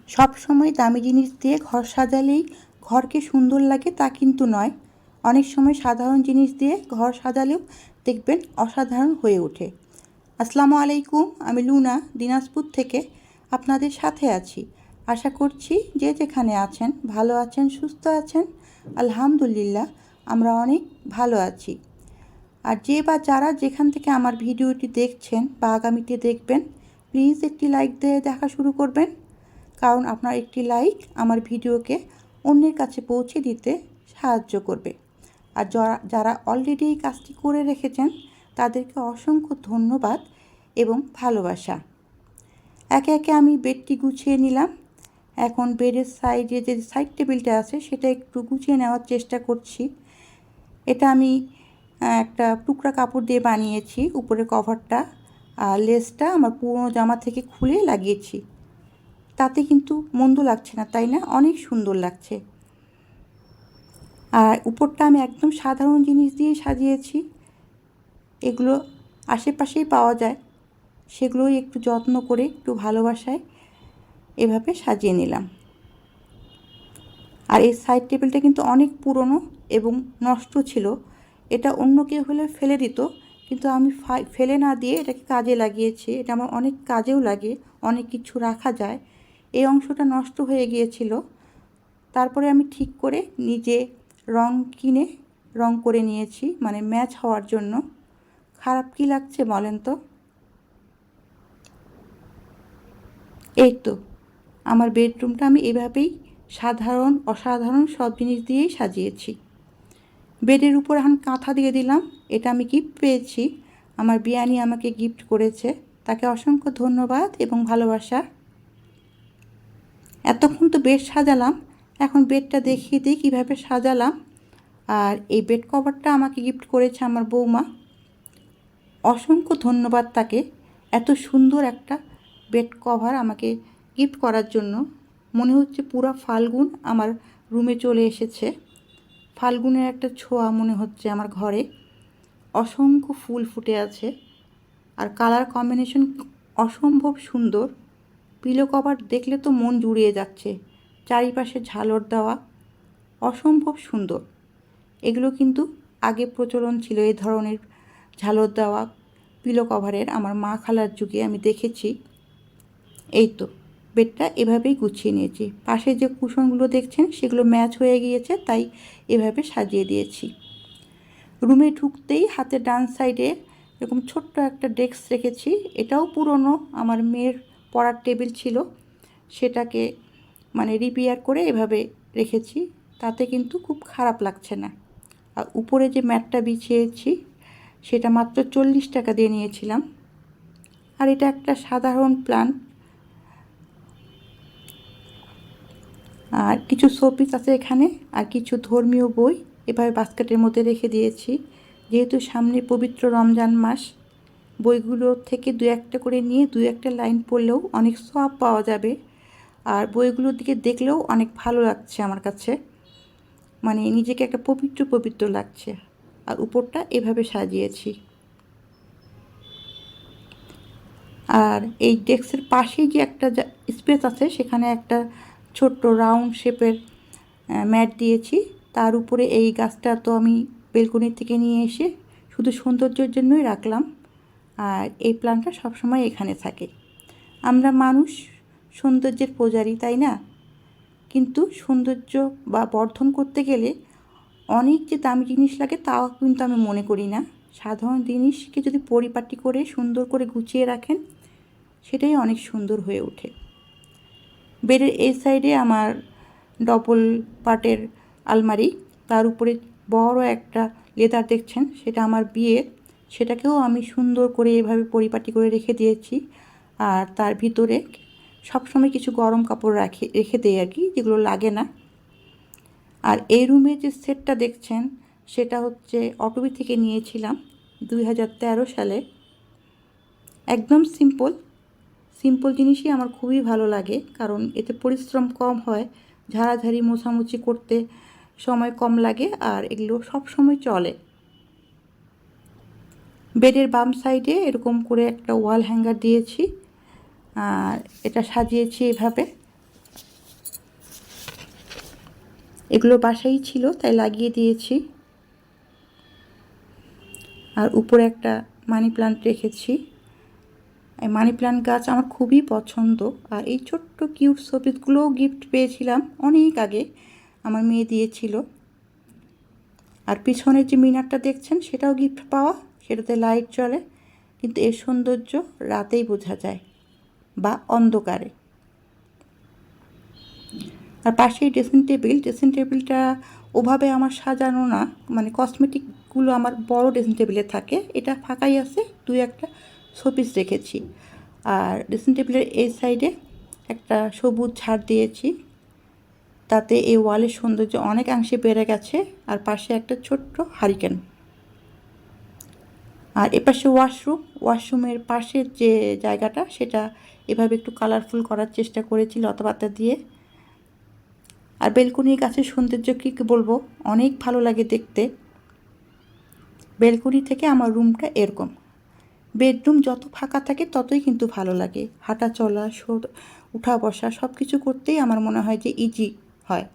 সব সময় দামি জিনিস দিয়ে ঘর সাজালেই ঘরকে সুন্দর লাগে তা কিন্তু নয়। অনেক সময় সাধারণ জিনিস দিয়ে ঘর সাজালেও দেখবেন অসাধারণ হয়ে ওঠে। আসসালামু আলাইকুম, আমি লুনা দিনাজপুর থেকে আপনাদের সাথে আছি। আশা করছি যে যেখানে আছেন ভালো আছেন, সুস্থ আছেন। আলহামদুলিল্লাহ আমরা অনেক ভালো আছি। আর যে বা যারা যেখান থেকে আমার ভিডিওটি দেখছেন বা আগামীতে দেখবেন, প্লিজ একটি লাইক দিয়ে দেখা শুরু করবেন, কারণ আপনার একটি লাইক আমার ভিডিওকে অন্যের কাছে পৌঁছে দিতে সাহায্য করবে। আর যারা অলরেডি এই কাজটি করে রেখেছেন তাদেরকে অসংখ্য ধন্যবাদ এবং ভালোবাসা। একে একে আমি বেডটি গুছিয়ে নিলাম। এখন বেডের সাইডে যে সাইড টেবিলটা আছে সেটা একটু গুছিয়ে নেওয়ার চেষ্টা করছি। এটা আমি একটা টুকরা কাপড় দিয়ে বানিয়েছি উপরের কভারটা, আর লেসটা আমার পুরনো জামা থেকে খুলে লাগিয়েছি। তাতে কিন্তু মন্দ লাগছে না, তাই না? অনেক সুন্দর লাগছে। আর উপরটা আমি একদম সাধারণ জিনিস দিয়ে সাজিয়েছি। এগুলো আশেপাশেই পাওয়া যায়, সেগুলোই একটু যত্ন করে একটু ভালোবাসায় এভাবে সাজিয়ে নিলাম। আর এই সাইড টেবিলটা কিন্তু অনেক পুরনো এবং নষ্ট ছিল। এটা অন্য কেউ হলে ফেলে দিত, কিন্তু আমি ফেলে না দিয়ে এটাকে কাজে লাগিয়েছি। এটা আমার অনেক কাজেও লাগে, অনেক কিছু রাখা যায়। এই অংশটা নষ্ট হয়ে গিয়েছিল, তারপরে আমি ঠিক করে নিজে রং কিনে রং করে নিয়েছি, মানে ম্যাচ হওয়ার জন্য। খারাপ কি লাগছে বলেন তো? এই তো আমার বেডরুমটা আমি এভাবেই সাধারণ অসাধারণ সব জিনিস দিয়েই সাজিয়েছি। বেডের উপর এখন কাঁথা দিয়ে দিলাম। এটা আমি গিফট পেয়েছি, আমার বিয়ানি আমাকে গিফট করেছে, তাকে অসংখ্য ধন্যবাদ এবং ভালোবাসা। এতক্ষণ তো বেড সাজালাম, এখন বেডটা দেখিয়ে দিই কীভাবে সাজালাম। আর এই বেড কভারটা আমাকে গিফট করেছে আমার বৌমা। অসংখ্য ধন্যবাদ তাকে, এত সুন্দর একটা বেড কভার আমাকে গিফট করার জন্য। মনে হচ্ছে পুরো ফাল্গুন আমার রুমে চলে এসেছে। ফাল্গুনের একটা ছোঁয়া মনে হচ্ছে আমার ঘরে। অসংখ্য ফুল ফুটে আছে আর কালার কম্বিনেশন অসম্ভব সুন্দর। পিলো কভার দেখলে তো মন জুড়িয়ে যাচ্ছে, চারিপাশে ঝালর দেওয়া, অসম্ভব সুন্দর। এগুলো কিন্তু আগে প্রচলন ছিল এই ধরনের ঝালর দেওয়া পিলো কভারের, আমার মা খালার যুগে আমি দেখেছি। এই তো বেডটা এভাবেই গুছিয়ে নিয়েছি। পাশে যে কুশনগুলো দেখছেন সেগুলো ম্যাচ হয়ে গিয়েছে, তাই এভাবে সাজিয়ে দিয়েছি। রুমে ঢুকতেই হাতে ডান সাইডে এরকম ছোট্ট একটা ডেস্ক রেখেছি। এটাও পুরনো, আমার মেয়ের পড়ার টেবিল ছিল, সেটাকে মানে রিপেয়ার করে এভাবে রেখেছি। তাতে কিন্তু খুব খারাপ লাগছে না। আর উপরে যে ম্যাটটা বিছিয়েছি সেটা মাত্র 40 টাকা দিয়ে নিয়েছিলাম। আর এটা একটা সাধারণ প্ল্যান। আর কিছু শোপিস আছে এখানে, আর কিছু ধর্মীয় বই এভাবে বাস্কেটের মধ্যে রেখে দিয়েছি। যেহেতু সামনে পবিত্র রমজান মাস, বইগুলো থেকে দু একটা করে নিয়ে দু একটা লাইন পড়লেও অনেক সওয়াব পাওয়া যাবে। আর বইগুলোর দিকে দেখলেও অনেক ভালো লাগছে আমার কাছে, মানে নিজেকে একটা পবিত্র পবিত্র লাগছে। আর উপরটা এভাবে সাজিয়েছি। আর এই ডেস্কের পাশেই যে একটা স্পেস আছে সেখানে একটা ছোট্ট রাউন্ড শেপের ম্যাট দিয়েছি। তার উপরে এই গাছটা তো আমি বেলকনি থেকে নিয়ে এসে শুধু সৌন্দর্যের জন্যই রাখলাম। আর এই প্ল্যান্টটা সবসময় এখানে থাকে। আমরা মানুষ সৌন্দর্যের পূজারী, তাই না? কিন্তু সৌন্দর্য বা বর্ধন করতে গেলে অনেক যে দামি জিনিস লাগে তাও কিন্তু আমি মনে করি না। সাধারণ জিনিসকে যদি পরিপাটি করে সুন্দর করে গুছিয়ে রাখেন, সেটাই অনেক সুন্দর হয়ে ওঠে। বেডের এই সাইডে আমার ডবল পার্টের আলমারি, তার উপরে বড় একটা লেদার দেখছেন, সেটা আমার বিয়ের। সেটাকেও আমি সুন্দর করে এভাবে পরিপাটি করে রেখে দিয়েছি। আর তার ভিতরে সবসময় কিছু গরম কাপড় রেখে দেই আর কি, যেগুলো লাগে না। আর এই রুমে যে সেটটা দেখছেন সেটা হচ্ছে অটোবি থেকে নিয়েছিলাম 2013 সালে। একদম সিম্পল সিম্পল জিনিসই আমার খুবই ভালো লাগে, কারণ এতে পরিশ্রম কম হয়, ঝাড়াঝাড়ি মোছামুছি করতে সময় কম লাগে, আর এগুলো সব সময় চলে। বেডের বাম সাইডে এরকম করে একটা ওয়াল হ্যাঙ্গার দিয়েছি, আর এটা সাজিয়েছি এভাবে। এগুলো বাসায় ছিল তাই লাগিয়ে দিয়েছি। আর উপরে একটা মানি প্লান্ট রেখেছি। এই মানি প্লান্ট গাছ আমার খুবই পছন্দ। আর এই ছোট্ট কিউট শোপিসগুলোও গিফট পেয়েছিলাম অনেক আগে, আমার মেয়ে দিয়েছিল। আর পিছনের যে মিনারটা দেখছেন সেটাও গিফট পাওয়া, সেটাতে লাইট জ্বলে, কিন্তু এর সৌন্দর্য রাতেই বোঝা যায় বা অন্ধকারে। আর পাশেই ড্রেসিং টেবিলটা ওভাবে আমার সাজানো না, মানে কসমেটিকগুলো আমার বড় ড্রেসিং টেবিলে থাকে, এটা ফাঁকাই আছে, দুই একটা শোপিস রেখেছি। আর ড্রেসিং টেবিলের এই সাইডে একটা সবুজ ঝাড় দিয়েছি, তাতে এই ওয়ালের সৌন্দর্য অনেকাংশে বেড়ে গেছে। আর পাশে একটা ছোট্ট হারিকেন। আর এপাশে ওয়াশরুমের পাশের যে জায়গাটা সেটা এভাবে একটু কালারফুল করার চেষ্টা করেছি লতাপাতা দিয়ে। আর বেলকনির গাছের সৌন্দর্য কী বলবো, অনেক ভালো লাগে দেখতে। বেলকনি থেকে আমার রুমটা এরকম। বেডরুম যত ফাঁকা থাকে ততই কিন্তু ভালো লাগে, হাঁটা চলা উঠা বসা সব কিছু করতেই আমার মনে হয় যে ইজি হয়।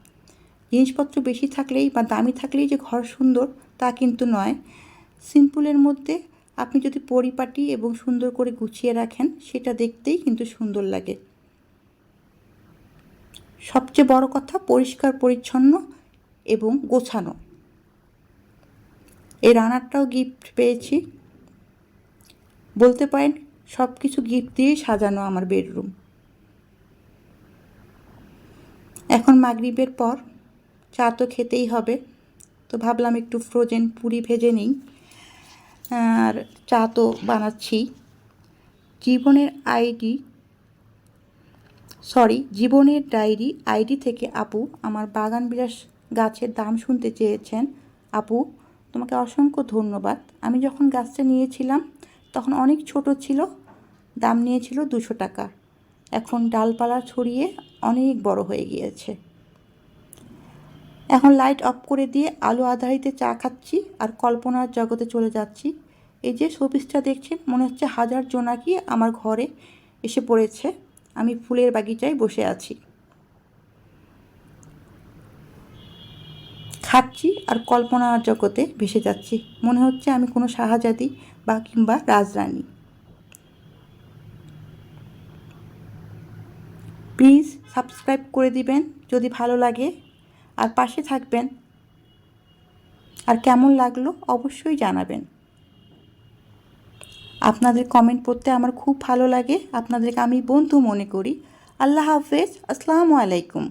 জিনিসপত্র বেশি থাকলেই বা দামি থাকলেই যে ঘর সুন্দর তা কিন্তু নয়। সিম্পলের মধ্যে আপনি যদি পরিপাটি এবং সুন্দর করে গুছিয়ে রাখেন সেটা দেখতেই কিন্তু সুন্দর লাগে। সবচেয়ে বড় কথা পরিষ্কার পরিচ্ছন্ন এবং গোছানো। এই রানারটাও গিফট পেয়েছি। বলতে পারেন সব কিছু গিফট দিয়েই সাজানো আমার বেডরুম। এখন মাগরিবের পর চা তো খেতেই হবে, তো ভাবলাম একটু ফ্রোজেন পুরি ভেজে নিই। আর চা তো বানাচ্ছি। জীবনের ডায়েরি আইডি থেকে আপু আমার বাগান বিলাস গাছের দাম শুনতে চেয়েছেন। আপু, তোমাকে অসংখ্য ধন্যবাদ। আমি যখন গাছটা নিয়েছিলাম তখন অনেক ছোট ছিল, দাম নিয়েছিল 200 টাকা। এখন ডালপালা ছড়িয়ে অনেক বড় হয়ে গিয়েছে। এখন লাইট অফ করে দিয়ে আলো আঁধারিতে চা খাচ্ছি আর কল্পনার জগতে চলে যাচ্ছি। এই যে শোপিসটা দেখছেন, মনে হচ্ছে হাজার জোনাকি আমার ঘরে এসে পড়েছে। আমি ফুলের বাগিচায় বসে আছি, খাচ্ছি আর কল্পনার জগতে ভেসে যাচ্ছি। মনে হচ্ছে আমি কোনো শাহজাদি বা কিংবা রাজরানী। প্লিজ সাবস্ক্রাইব করে দিবেন যদি ভালো লাগে, আর পাশে থাকবেন। আর কেমন লাগলো অবশ্যই জানাবেন। আপনাদের কমেন্ট পড়তে আমার খুব ভালো লাগে, আপনাদেরকে আমি বন্ধু মনে করি। আল্লাহ হাফেজ, আসসালামু আলাইকুম।